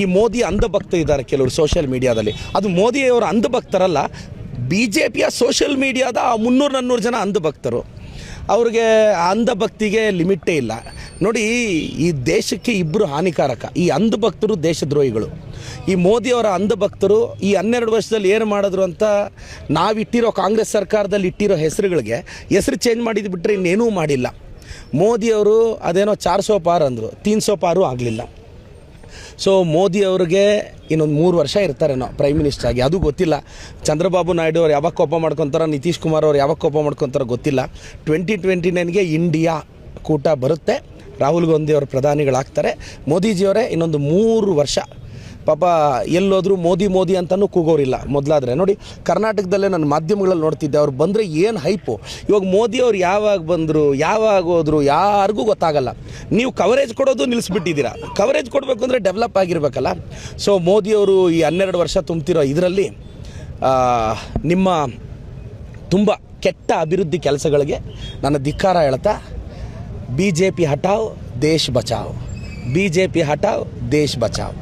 ಈ ಮೋದಿ ಅಂಧಭಕ್ತರು ಇದ್ದಾರೆ ಕೆಲವರು ಸೋಷಿಯಲ್ ಮೀಡಿಯಾದಲ್ಲಿ. ಅದು ಮೋದಿಯವರ ಅಂಧಭಕ್ತರಲ್ಲ, ಬಿ ಜೆ ಪಿಯ ಸೋಷಿಯಲ್ ಮೀಡಿಯಾದ 300-400 ಜನ ಅಂಧಭಕ್ತರು. ಅವ್ರಿಗೆ ಅಂಧಭಕ್ತಿಗೆ ಲಿಮಿಟೇ ಇಲ್ಲ. ನೋಡಿ, ಈ ದೇಶಕ್ಕೆ ಇಬ್ಬರು ಹಾನಿಕಾರಕ. ಈ ಅಂಧಭಕ್ತರು ದೇಶದ್ರೋಹಿಗಳು. ಈ ಮೋದಿಯವರ ಅಂಧಭಕ್ತರು ಈ 12 ವರ್ಷದಲ್ಲಿ ಏನು ಮಾಡಿದ್ರು ಅಂತ ನಾವಿಟ್ಟಿರೋ ಕಾಂಗ್ರೆಸ್ ಸರ್ಕಾರದಲ್ಲಿ ಇಟ್ಟಿರೋ ಹೆಸರು ಚೇಂಜ್ ಮಾಡಿದ್ದು ಬಿಟ್ಟರೆ ಇನ್ನೇನೂ ಮಾಡಿಲ್ಲ. ಮೋದಿಯವರು ಅದೇನೋ 400 ಪಾರ್ ಅಂದರು, 300 ಪಾರು ಆಗಲಿಲ್ಲ. ಸೊ ಮೋದಿಯವ್ರಿಗೆ ಇನ್ನೊಂದು 3 ವರ್ಷ ಇರ್ತಾರೇನೋ ಪ್ರೈಮ್ ಮಿನಿಸ್ಟರ್ ಆಗಿ, ಅದು ಗೊತ್ತಿಲ್ಲ. ಚಂದ್ರಬಾಬು ನಾಯ್ಡು ಅವ್ರು ಯಾವಾಗ ಕೋಪ ಮಾಡ್ಕೊತಾರೋ, ನಿತೀಶ್ ಕುಮಾರ್ ಅವ್ರು ಯಾವಾಗ ಕೋಪ ಮಾಡ್ಕೊತಾರೋ ಗೊತ್ತಿಲ್ಲ. 2029ಗೆ ಇಂಡಿಯಾ ಕೂಟ ಬರುತ್ತೆ, ರಾಹುಲ್ ಗಾಂಧಿ ಅವರು ಪ್ರಧಾನಿಗಳಾಗ್ತಾರೆ. ಮೋದಿಜಿಯವರೇ ಇನ್ನೊಂದು 3 ವರ್ಷ. ಪಾಪ ಎಲ್ಲೋದ್ರೂ ಮೋದಿ ಅಂತಲೂ ಕೂಗೋರಿಲ್ಲ. ಮೊದಲಾದರೆ ನೋಡಿ, ಕರ್ನಾಟಕದಲ್ಲೇ ನನ್ನ ಮಾಧ್ಯಮಗಳಲ್ಲಿ ನೋಡ್ತಿದ್ದೆ, ಅವ್ರು ಬಂದರೆ ಏನು ಹೈಪು. ಇವಾಗ ಮೋದಿಯವ್ರು ಯಾವಾಗ ಬಂದರು, ಯಾವಾಗ ಹೋದರು, ಯಾರಿಗೂ ಗೊತ್ತಾಗಲ್ಲ. ನೀವು ಕವರೇಜ್ ಕೊಡೋದು ನಿಲ್ಲಿಸ್ಬಿಟ್ಟಿದ್ದೀರಾ. ಕವರೇಜ್ ಕೊಡಬೇಕು ಅಂದರೆ ಡೆವಲಪ್ ಆಗಿರಬೇಕಲ್ಲ. ಸೊ ಮೋದಿಯವರು ಈ 12 ವರ್ಷ ತುಂಬ್ತಿರೋ ಇದರಲ್ಲಿ ನಿಮ್ಮ ತುಂಬ ಕೆಟ್ಟ ಅಭಿವೃದ್ಧಿ ಕೆಲಸಗಳಿಗೆ ನನ್ನ ಧಿಕ್ಕಾರ ಹೇಳ್ತಾ, BJP ಹಟಾವ್ ದೇಶ್ ಬಚಾವ್, BJP ಹಟಾವ್ ದೇಶ್ ಬಚಾವ್.